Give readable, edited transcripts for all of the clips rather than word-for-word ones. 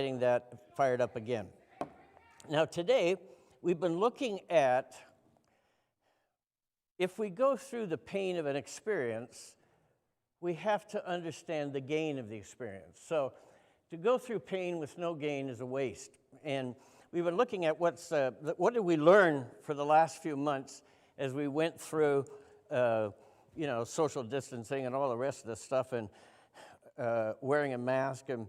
getting that fired up again. Now today, we've been looking at if we go through the pain of an experience, we have to understand the gain of the experience. So to go through pain with no gain is a waste. And we've been looking at what did we learn for the last few months as we went through social distancing and all the rest of this stuff, and wearing a mask. And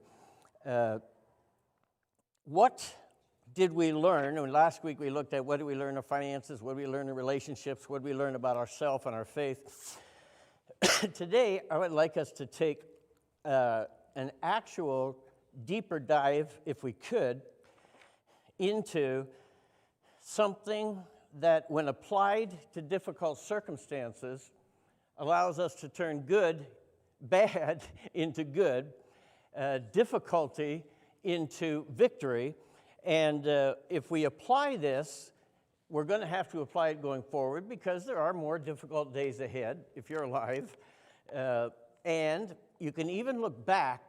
what did we learn? And last week we looked at what did we learn in finances, what did we learn in relationships, what did we learn about ourselves and our faith. Today, I would like us to take an actual deeper dive, if we could, into something that, when applied to difficult circumstances, allows us to turn bad into good, difficulty into victory. And if we apply this, we're going to have to apply it going forward because there are more difficult days ahead if you're alive. And you can even look back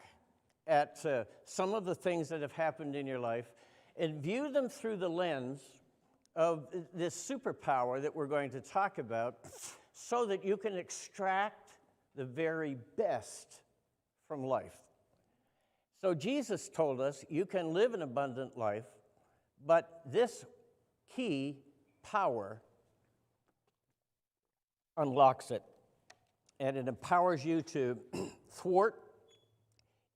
at some of the things that have happened in your life and view them through the lens of this superpower that we're going to talk about, so that you can extract the very best from life. So Jesus told us you can live an abundant life, but this key power unlocks it, and it empowers you to thwart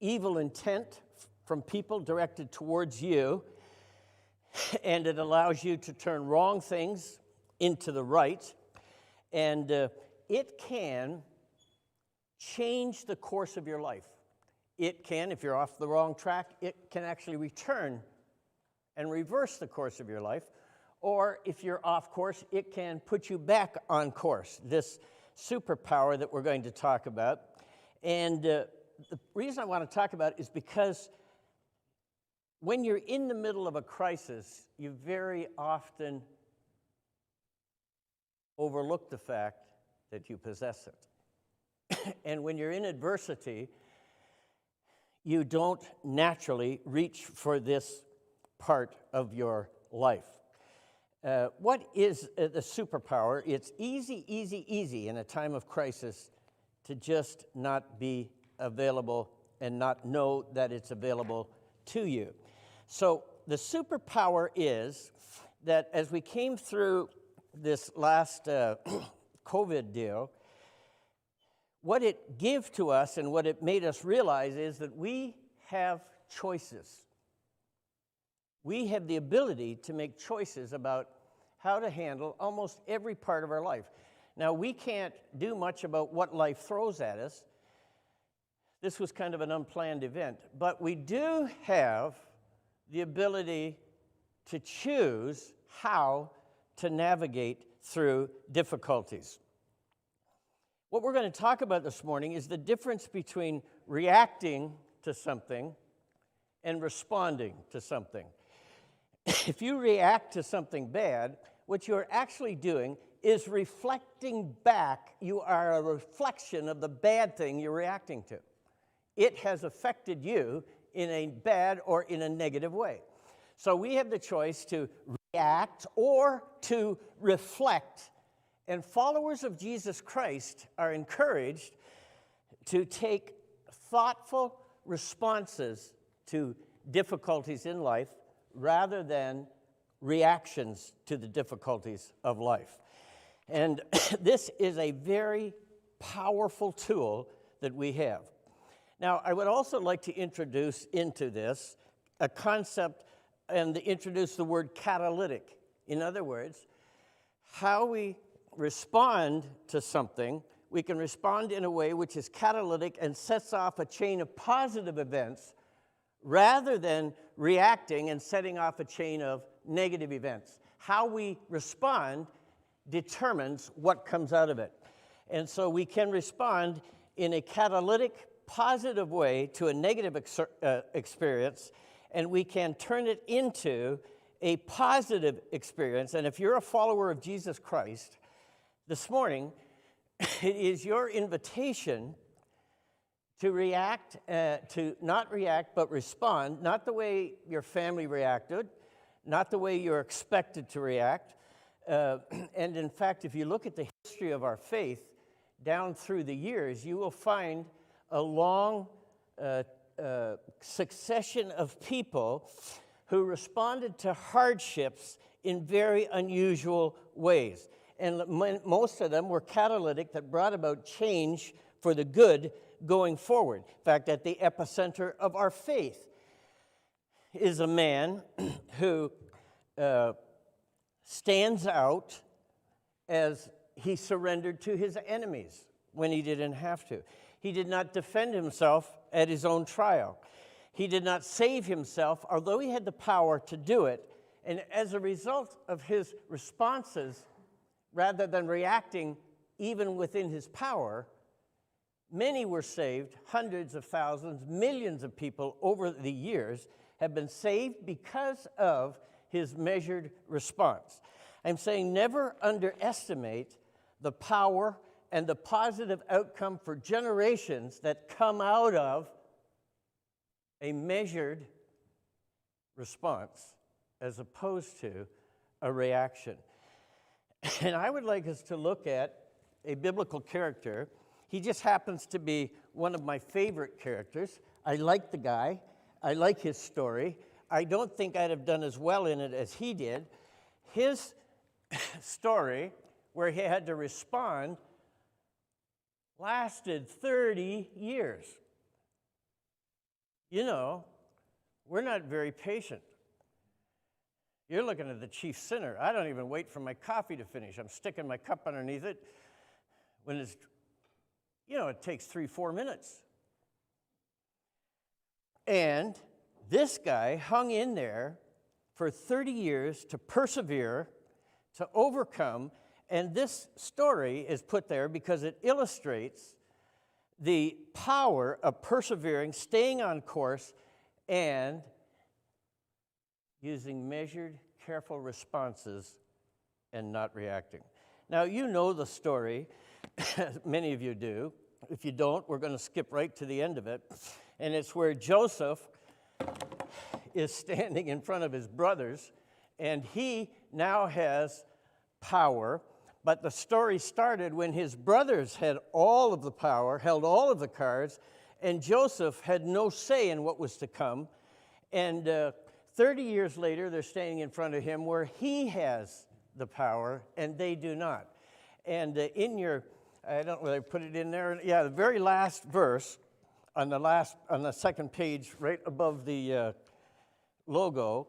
evil intent from people directed towards you, and it allows you to turn wrong things into the right, and it can change the course of your life. It can, if you're off the wrong track, it can actually return and reverse the course of your life. Or if you're off course, it can put you back on course, this superpower that we're going to talk about. And the reason I want to talk about it is because when you're in the middle of a crisis, you very often overlook the fact that you possess it. And when you're in adversity, you don't naturally reach for this part of your life. What is the superpower? It's easy in a time of crisis to just not be available and not know that it's available to you. So the superpower is that as we came through this last COVID deal, what it gave to us and what it made us realize is that we have choices. We have the ability to make choices about how to handle almost every part of our life. Now, we can't do much about what life throws at us. This was kind of an unplanned event. But we do have the ability to choose how to navigate through difficulties. What we're going to talk about this morning is the difference between reacting to something and responding to something. If you react to something bad, what you're actually doing is reflecting back. You are a reflection of the bad thing you're reacting to. It has affected you in a bad or in a negative way. So we have the choice to react or to reflect. And followers of Jesus Christ are encouraged to take thoughtful responses to difficulties in life rather than reactions to the difficulties of life. And this is a very powerful tool that we have. Now, I would also like to introduce into this a concept and introduce the word catalytic. In other words, how we respond to something, we can respond in a way which is catalytic and sets off a chain of positive events rather than reacting and setting off a chain of negative events. How we respond determines what comes out of it. And so we can respond in a catalytic, positive way to a negative experience, and we can turn it into a positive experience. And if you're a follower of Jesus Christ, this morning, it is your invitation to react, to not react, but respond, not the way your family reacted, not the way you're expected to react. And in fact, if you look at the history of our faith down through the years, you will find a long succession of people who responded to hardships in very unusual ways. And most of them were catalytic that brought about change for the good going forward. In fact, at the epicenter of our faith is a man who stands out as he surrendered to his enemies when he didn't have to. He did not defend himself at his own trial. He did not save himself, although he had the power to do it. And as a result of his responses, rather than reacting even within his power, many were saved. Hundreds of thousands, millions of people over the years have been saved because of his measured response. I'm saying never underestimate the power and the positive outcome for generations that come out of a measured response as opposed to a reaction. And I would like us to look at a biblical character. He just happens to be one of my favorite characters. I like the guy. I like his story. I don't think I'd have done as well in it as he did. His story, where he had to respond, lasted 30 years. You know, we're not very patient. You're looking at the chief sinner. I don't even wait for my coffee to finish. I'm sticking my cup underneath it when it's, it takes 3-4 minutes. And this guy hung in there for 30 years to persevere, to overcome, and this story is put there because it illustrates the power of persevering, staying on course, and using measured, careful responses and not reacting. Now, you know the story. Many of you do. If you don't, we're going to skip right to the end of it. And it's where Joseph is standing in front of his brothers, and he now has power. But the story started when his brothers had all of the power, held all of the cards, and Joseph had no say in what was to come. And 30 years later, they're standing in front of him where he has the power and they do not. And in your, I don't know whether I put it in there. Yeah, the very last verse on the second page, right above the logo,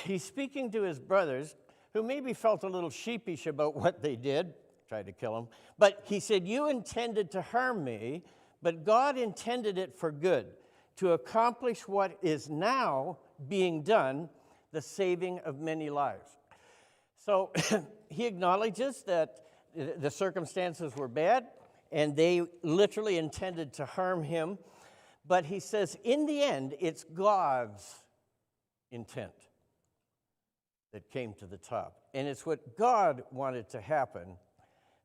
he's speaking to his brothers, who maybe felt a little sheepish about what they did, tried to kill him. But he said, "You intended to harm me, but God intended it for good, to accomplish what is now being done, the saving of many lives." So he acknowledges that the circumstances were bad, and they literally intended to harm him. But he says, in the end, it's God's intent that came to the top. And it's what God wanted to happen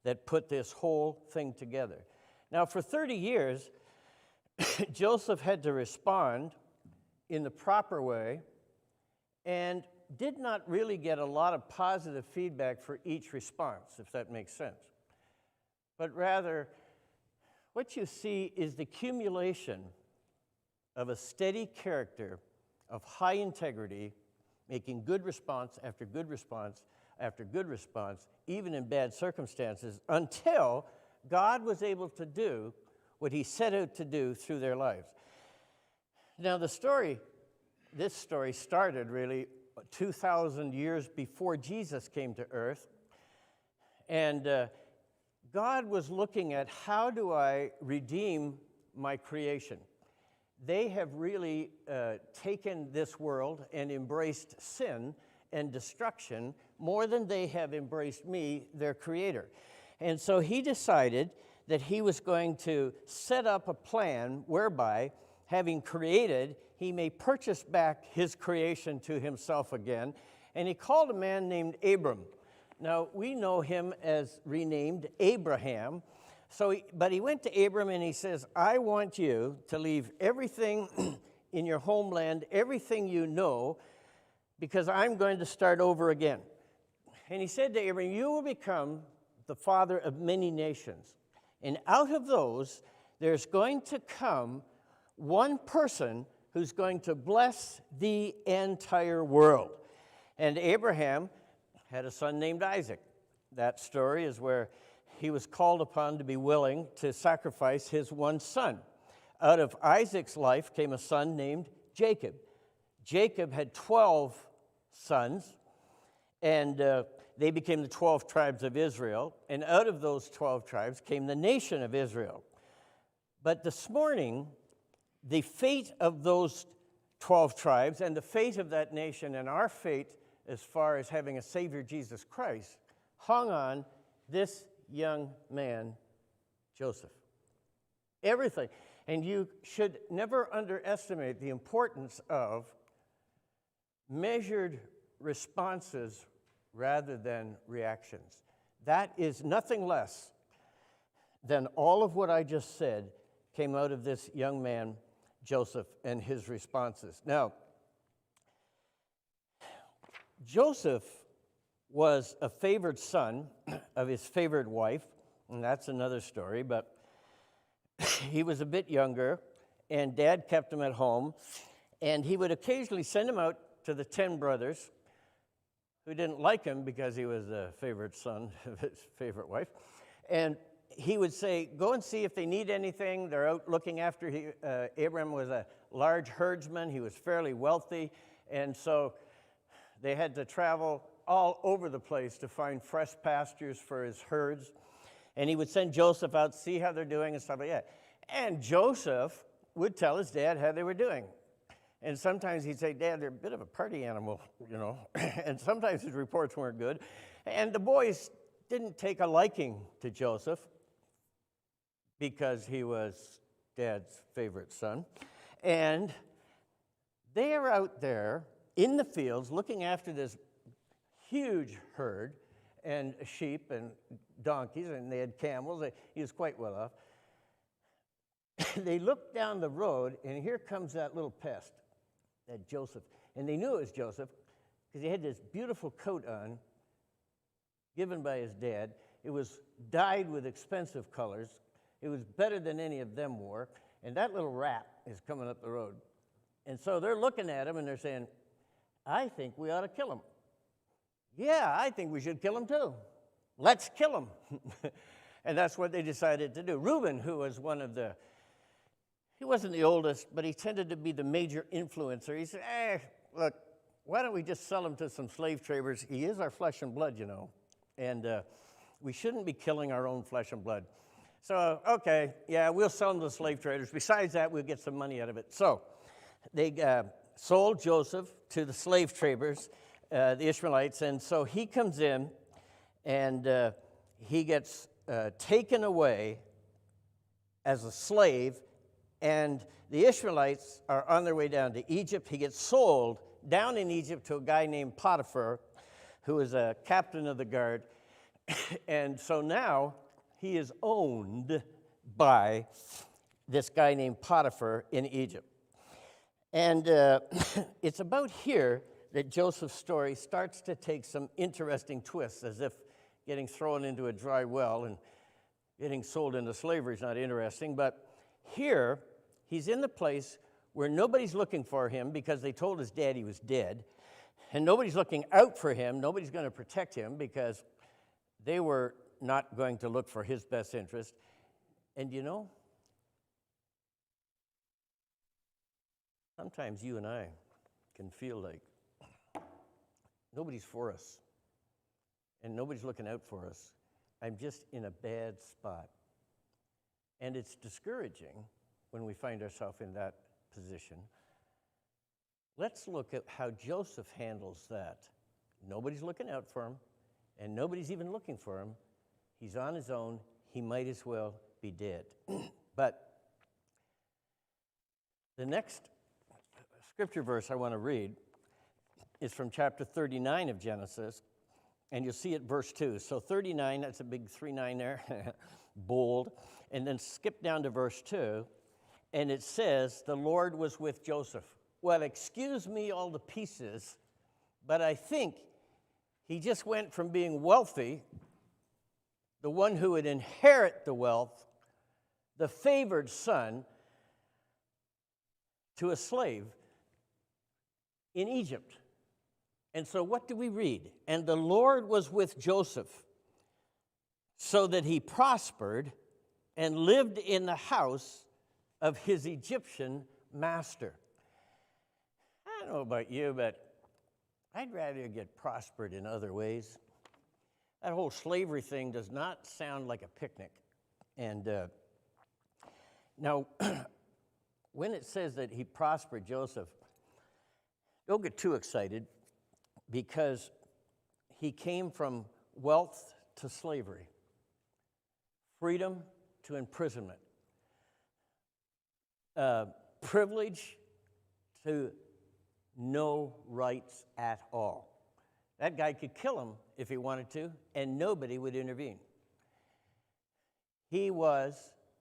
that put this whole thing together. Now, for 30 years, Joseph had to respond in the proper way and did not really get a lot of positive feedback for each response, if that makes sense. But rather, what you see is the accumulation of a steady character of high integrity, making good response after good response after good response, even in bad circumstances, until God was able to do what he set out to do through their lives. Now, this story started really 2,000 years before Jesus came to earth. And God was looking at, how do I redeem my creation? They have really taken this world and embraced sin and destruction more than they have embraced me, their creator. And so he decided that he was going to set up a plan whereby, having created, he may purchase back his creation to himself again. And he called a man named Abram. Now, we know him as renamed Abraham, But he went to Abram and he says, I want you to leave everything in your homeland, everything you know, because I'm going to start over again. And he said to Abram, you will become the father of many nations. And out of those, there's going to come one person who's going to bless the entire world. And Abraham had a son named Isaac. That story is where he was called upon to be willing to sacrifice his one son. Out of Isaac's life came a son named Jacob. Jacob had 12 sons, and they became the 12 tribes of Israel. And out of those 12 tribes came the nation of Israel. But this morning, the fate of those 12 tribes and the fate of that nation and our fate as far as having a Savior, Jesus Christ, hung on this young man, Joseph. Everything. And you should never underestimate the importance of measured responses rather than reactions. That is nothing less than all of what I just said came out of this young man, Joseph, and his responses. Now, Joseph was a favored son of his favored wife, and that's another story, but he was a bit younger, and Dad kept him at home, and he would occasionally send him out to the 10 brothers who didn't like him because he was the favorite son of his favorite wife, and he would say, go and see if they need anything. They're out looking after Abram was a large herdsman. He was fairly wealthy, and so they had to travel all over the place to find fresh pastures for his herds. And he would send Joseph out to see how they're doing and stuff like that. And Joseph would tell his dad how they were doing. And sometimes he'd say, Dad, they're a bit of a party animal, you know. And sometimes his reports weren't good. And the boys didn't take a liking to Joseph because he was Dad's favorite son. And they are out there in the fields looking after this huge herd and sheep and donkeys, and they had camels. He was quite well off. They looked down the road, and here comes that little pest, that Joseph. And they knew it was Joseph because he had this beautiful coat on given by his dad. It was dyed with expensive colors. It was better than any of them wore. And that little rat is coming up the road. And so they're looking at him, and they're saying, I think we ought to kill him. Yeah, I think we should kill him too. Let's kill him. And that's what they decided to do. Reuben, who was he wasn't the oldest, but he tended to be the major influencer. He said, look, why don't we just sell him to some slave traders? He is our flesh and blood, you know. And we shouldn't be killing our own flesh and blood. So, okay, yeah, we'll sell him to the slave traders. Besides that, we'll get some money out of it. So they sold Joseph to the slave traders, the Ishmaelites, and so he comes in, and he gets taken away as a slave, and the Ishmaelites are on their way down to Egypt. He gets sold down in Egypt to a guy named Potiphar, who is a captain of the guard, and so now he is owned by this guy named Potiphar in Egypt. And it's about here that Joseph's story starts to take some interesting twists, as if getting thrown into a dry well and getting sold into slavery is not interesting. But here, he's in the place where nobody's looking for him because they told his dad he was dead. And nobody's looking out for him. Nobody's going to protect him because they were not going to look for his best interest. And you know, sometimes you and I can feel like nobody's for us, and nobody's looking out for us. I'm just in a bad spot. And it's discouraging when we find ourselves in that position. Let's look at how Joseph handles that. Nobody's looking out for him, and nobody's even looking for him. He's on his own. He might as well be dead. But the next scripture verse I want to read is from chapter 39 of Genesis, and you'll see it verse 2. So 39, that's a big 3-9 there. bold. And then skip down to verse 2, and it says, the Lord was with Joseph. Well, excuse me all the pieces, but I think he just went from being wealthy, the one who would inherit the wealth, the favored son, to a slave in Egypt. And so what do we read? And the Lord was with Joseph, so that he prospered and lived in the house of his Egyptian master. I don't know about you, but I'd rather get prospered in other ways. That whole slavery thing does not sound like a picnic. And now, when it says that he prospered Joseph, don't get too excited, because he came from wealth to slavery, freedom to imprisonment, privilege to no rights at all. That guy could kill him if he wanted to, and nobody would intervene. He was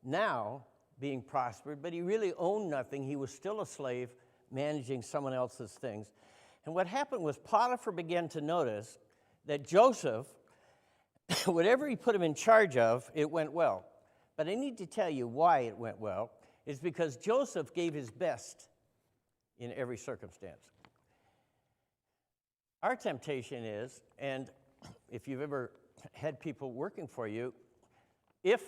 now being prospered, but he really owned nothing. He was still a slave managing someone else's things. And what happened was Potiphar began to notice that Joseph, whatever he put him in charge of, it went well. But I need to tell you why it went well. It's because Joseph gave his best in every circumstance. Our temptation is, and if you've ever had people working for you, if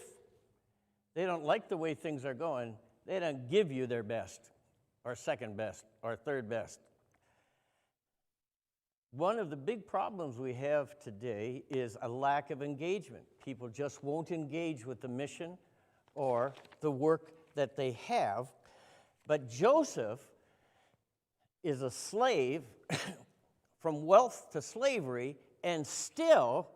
they don't like the way things are going, they don't give you their best, or second best, or third best. One of the big problems we have today is a lack of engagement. People just won't engage with the mission or the work that they have. But Joseph is a slave from wealth to slavery, and still,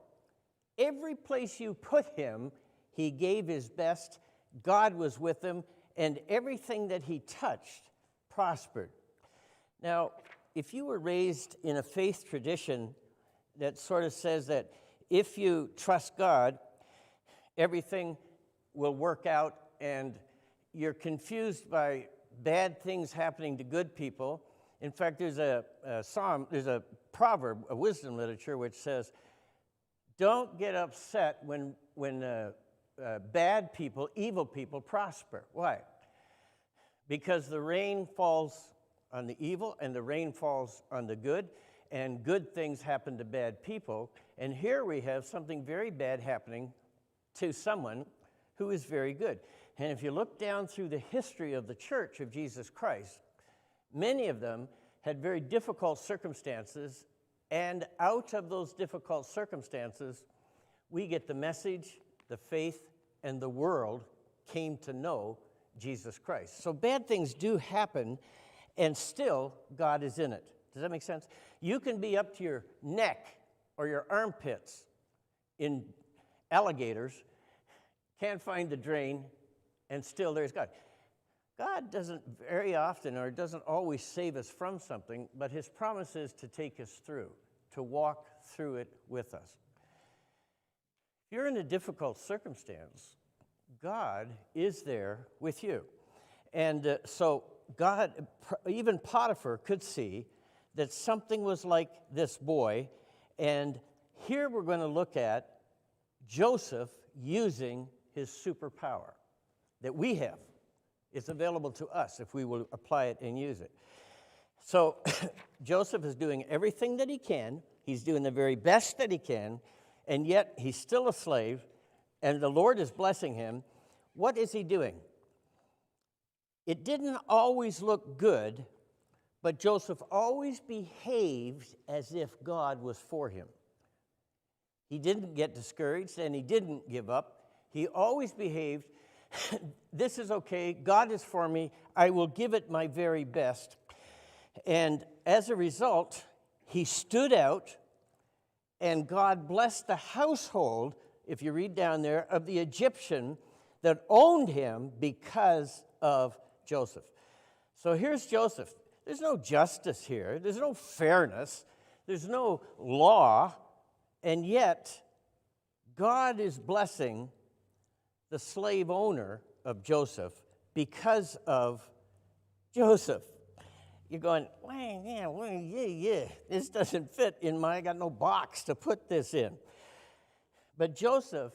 every place you put him, he gave his best. God was with him, and everything that he touched prospered. Now, if you were raised in a faith tradition that sort of says that if you trust God, everything will work out, and you're confused by bad things happening to good people. In fact, there's a proverb, a wisdom literature, which says, don't get upset when bad people, evil people prosper. Why? Because the rain falls on the evil, and the rain falls on the good, and good things happen to bad people. And here we have something very bad happening to someone who is very good. And if you look down through the history of the Church of Jesus Christ, many of them had very difficult circumstances, and out of those difficult circumstances, we get the message, the faith, and the world came to know Jesus Christ. So bad things do happen, and still, God is in it. Does that make sense? You can be up to your neck or your armpits in alligators, can't find the drain, and still there's God. God doesn't very often or doesn't always save us from something, but his promise is to take us through, to walk through it with us. If you're in a difficult circumstance, God is there with you. And so God, even Potiphar could see that something was like this boy. And here we're going to look at Joseph using his superpower that we have. It's available to us if we will apply it and use it. So Joseph is doing everything that he can. He's doing the very best that he can, and yet he's still a slave, and the Lord is blessing him. What is he doing? It didn't always look good, but Joseph always behaved as if God was for him. He didn't get discouraged, and he didn't give up. He always behaved, this is okay, God is for me, I will give it my very best. And as a result, he stood out, and God blessed the household, if you read down there, of the Egyptian that owned him because of Joseph. So here's Joseph. There's no justice here. There's no fairness. There's no law. And yet, God is blessing the slave owner of Joseph because of Joseph. You're going, yeah, this doesn't fit in my, I got no box to put this in. But Joseph,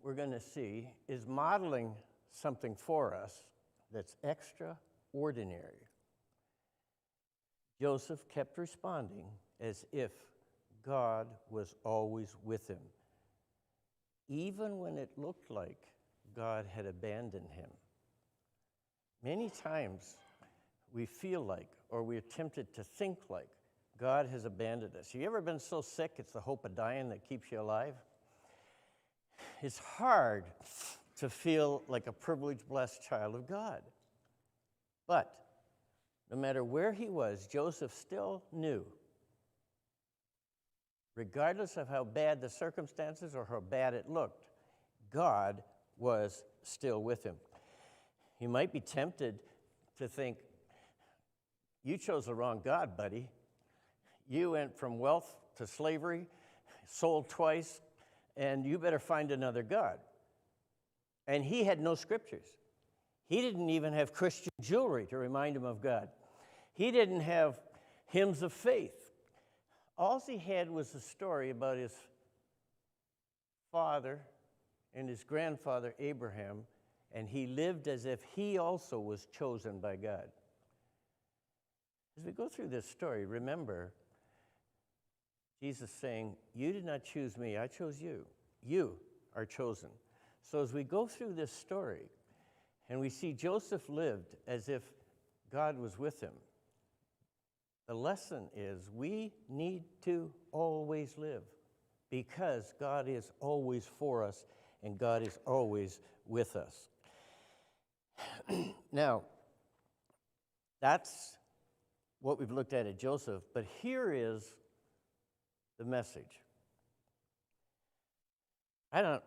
we're going to see, is modeling something for us that's extraordinary. Joseph kept responding as if God was always with him, even when it looked like God had abandoned him. Many times we feel like, or we're tempted to think like, God has abandoned us. Have you ever been so sick it's the hope of dying that keeps you alive? It's hard to feel like a privileged, blessed child of God. But no matter where he was, Joseph still knew, regardless of how bad the circumstances or how bad it looked, God was still with him. You might be tempted to think, you chose the wrong God, buddy. You went from wealth to slavery, sold twice, and you better find another God. And he had no scriptures. He didn't even have Christian jewelry to remind him of God. He didn't have hymns of faith. All he had was a story about his father and his grandfather Abraham, and he lived as if he also was chosen by God. As we go through this story, remember Jesus saying, you did not choose me, I chose you. You are chosen. So as we go through this story, and we see Joseph lived as if God was with him, the lesson is we need to always live because God is always for us and God is always with us. Now, that's what we've looked at Joseph, but here is the message. I don't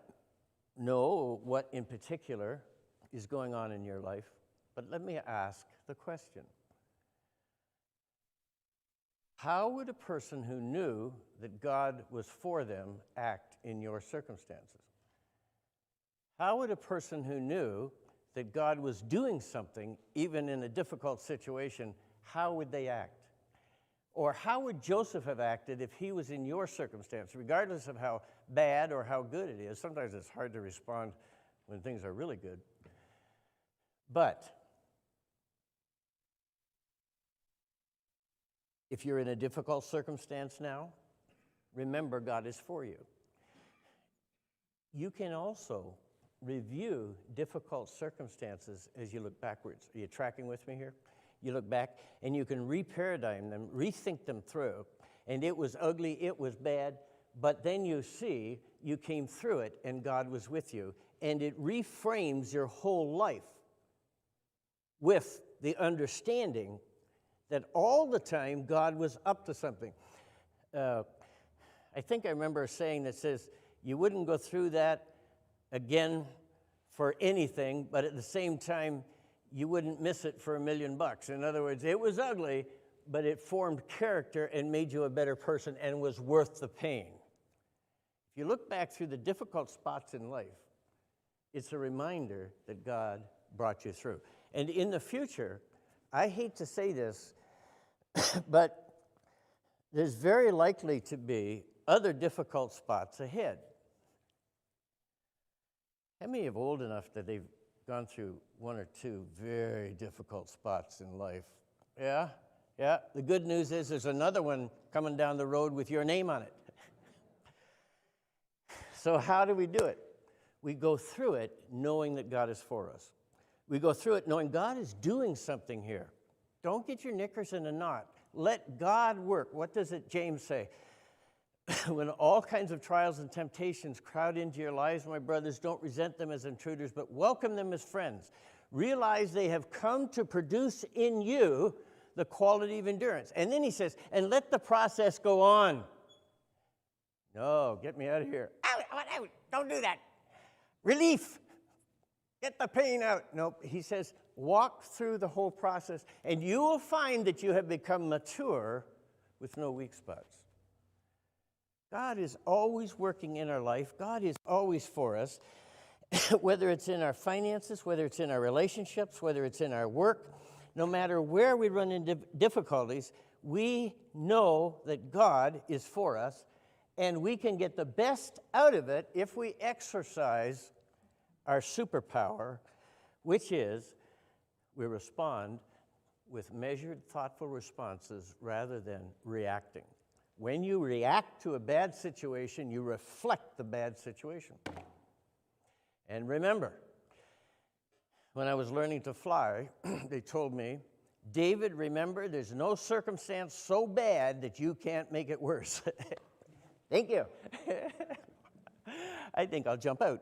know what in particular is going on in your life, but let me ask the question. How would a person who knew that God was for them act in your circumstances? How would a person who knew that God was doing something, even in a difficult situation, how would they act? Or how would Joseph have acted if he was in your circumstance, regardless of how bad or how good it is? Sometimes it's hard to respond when things are really good. But if you're in a difficult circumstance now, remember God is for you. You can also review difficult circumstances as you look backwards. Are you tracking with me here? You look back and you can reparadigm them, rethink them through. And it was ugly, it was bad, but then you see you came through it and God was with you. And it reframes your whole life with the understanding that all the time God was up to something. I think I remember a saying that says, you wouldn't go through that again for anything, but at the same time, you wouldn't miss it for $1 million. In other words, it was ugly, but it formed character and made you a better person and was worth the pain. If you look back through the difficult spots in life, it's a reminder that God brought you through. And in the future, I hate to say this, but there's very likely to be other difficult spots ahead. How many are old enough that they've gone through one or two very difficult spots in life? Yeah. The good news is there's another one coming down the road with your name on it. So how do we do it? We go through it knowing that God is for us. We go through it knowing God is doing something here. Don't get your knickers in a knot. Let God work. What does it James say? When all kinds of trials and temptations crowd into your lives, my brothers, don't resent them as intruders, but welcome them as friends. Realize they have come to produce in you the quality of endurance. And then he says, and let the process go on. No, get me out of here. Out, don't do that. Relief. Get the pain out. Nope. He says, walk through the whole process, and you will find that you have become mature with no weak spots. God is always working in our life. God is always for us. whether it's in our finances, whether it's in our relationships, whether it's in our work, no matter where we run into difficulties, we know that God is for us, and we can get the best out of it if we exercise our superpower, which is we respond with measured, thoughtful responses rather than reacting. When you react to a bad situation, you reflect the bad situation. And remember, when I was learning to fly, they told me, David, remember, there's no circumstance so bad that you can't make it worse. Thank you. I think I'll jump out.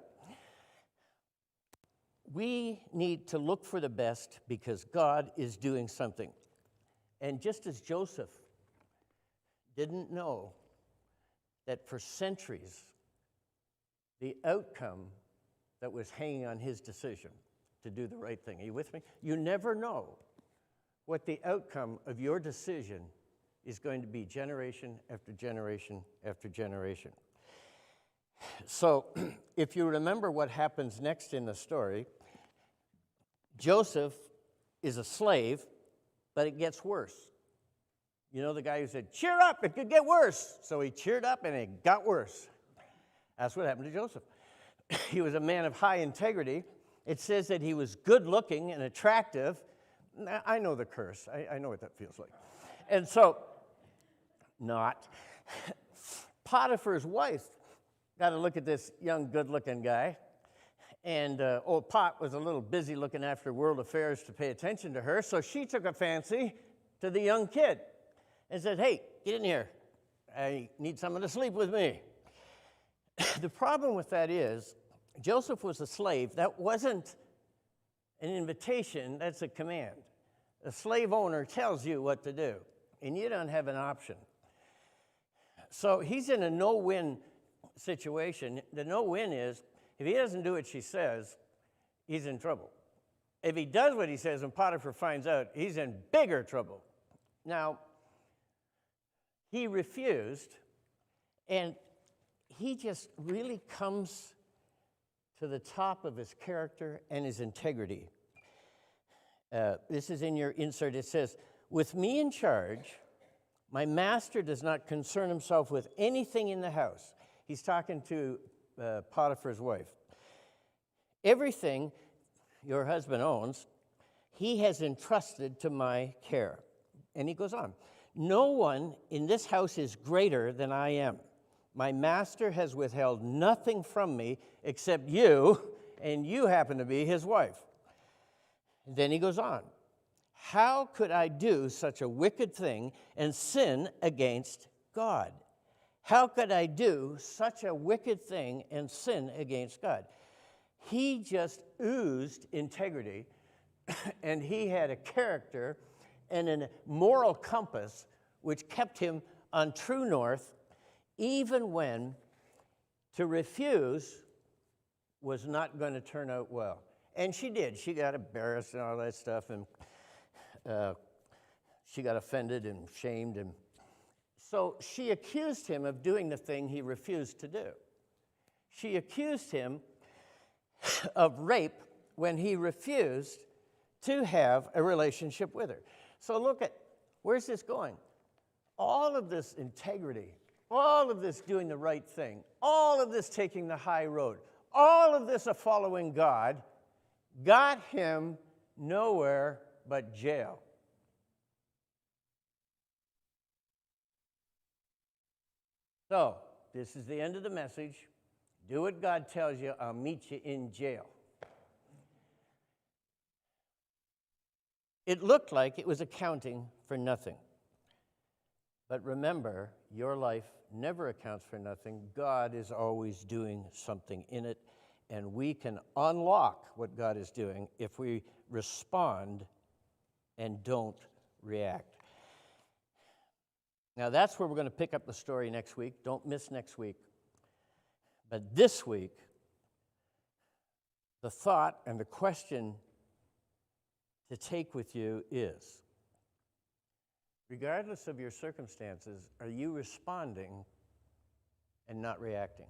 We need to look for the best because God is doing something. And just as Joseph didn't know that for centuries, the outcome that was hanging on his decision to do the right thing. Are you with me? You never know what the outcome of your decision is going to be generation after generation after generation. So, if you remember what happens next in the story, Joseph is a slave, but it gets worse. You know the guy who said, cheer up, it could get worse. So he cheered up and it got worse. That's what happened to Joseph. He was a man of high integrity. It says that he was good looking and attractive. I know the curse. I know what that feels like. And so, not. Potiphar's wife got to look at this young, good-looking guy. And old Pot was a little busy looking after world affairs to pay attention to her. So she took a fancy to the young kid and said, hey, get in here. I need someone to sleep with me. The problem with that is, Joseph was a slave. That wasn't an invitation, that's a command. A slave owner tells you what to do, and you don't have an option. So he's in a no-win situation. The no-win is, if he doesn't do what she says, he's in trouble. If he does what he says and Potiphar finds out, he's in bigger trouble. Now, he refused, and he just really comes to the top of his character and his integrity. This is in your insert. It says, with me in charge, my master does not concern himself with anything in the house. He's talking to Potiphar's wife. Everything your husband owns, he has entrusted to my care. And he goes on, no one in this house is greater than I am. My master has withheld nothing from me except you, and you happen to be his wife. And then he goes on. How could I do such a wicked thing and sin against God? How could I do such a wicked thing and sin against God? He just oozed integrity, and he had a character and a moral compass which kept him on true north, even when to refuse was not going to turn out well. And she did. She got embarrassed and all that stuff, and she got offended and shamed. And so she accused him of doing the thing he refused to do. She accused him of rape when he refused to have a relationship with her. So look at, where's this going? All of this integrity, all of this doing the right thing, all of this taking the high road, all of this of following God, got him nowhere but jail. So, this is the end of the message. Do what God tells you, I'll meet you in jail. It looked like it was accounting for nothing. But remember, your life never accounts for nothing. God is always doing something in it, and we can unlock what God is doing if we respond and don't react. Now, that's where we're going to pick up the story next week. Don't miss next week. But this week, the thought and the question to take with you is, regardless of your circumstances, are you responding and not reacting?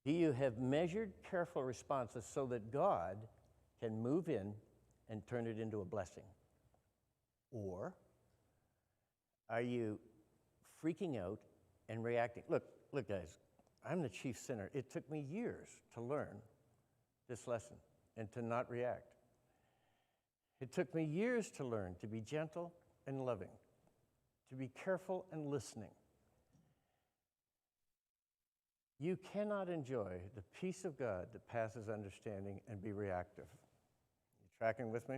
Do you have measured, careful responses so that God can move in and turn it into a blessing? Or are you freaking out and reacting? Look, guys, I'm the chief sinner. It took me years to learn this lesson and to not react. It took me years to learn to be gentle and loving, to be careful and listening. You cannot enjoy the peace of God that passes understanding and be reactive. You tracking with me?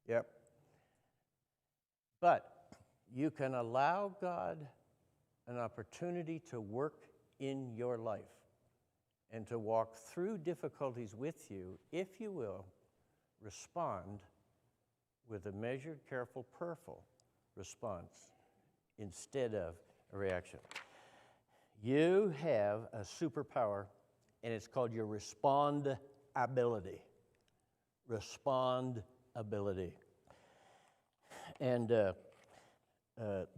Yep. But you can allow God an opportunity to work in your life and to walk through difficulties with you if you will respond with a measured, careful, prayerful response instead of a reaction. You have a superpower, and it's called your respondability. Respondability. And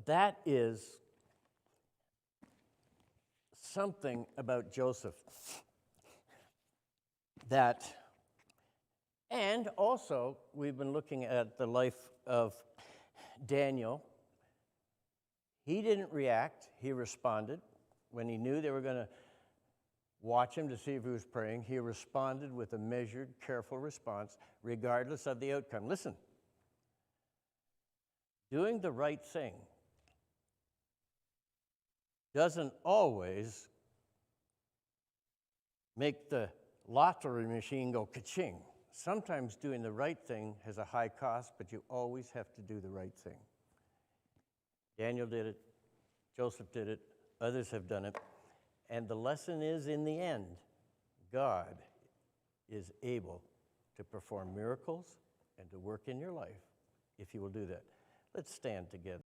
that is something about Joseph that, and also we've been looking at the life of Daniel. He didn't react, he responded. When he knew they were going to watch him to see if he was praying, he responded with a measured, careful response, regardless of the outcome. Listen, doing the right thing doesn't always make the lottery machine go ka-ching. Sometimes doing the right thing has a high cost, but you always have to do the right thing. Daniel did it. Joseph did it. Others have done it. And the lesson is, in the end, God is able to perform miracles and to work in your life if you will do that. Let's stand together.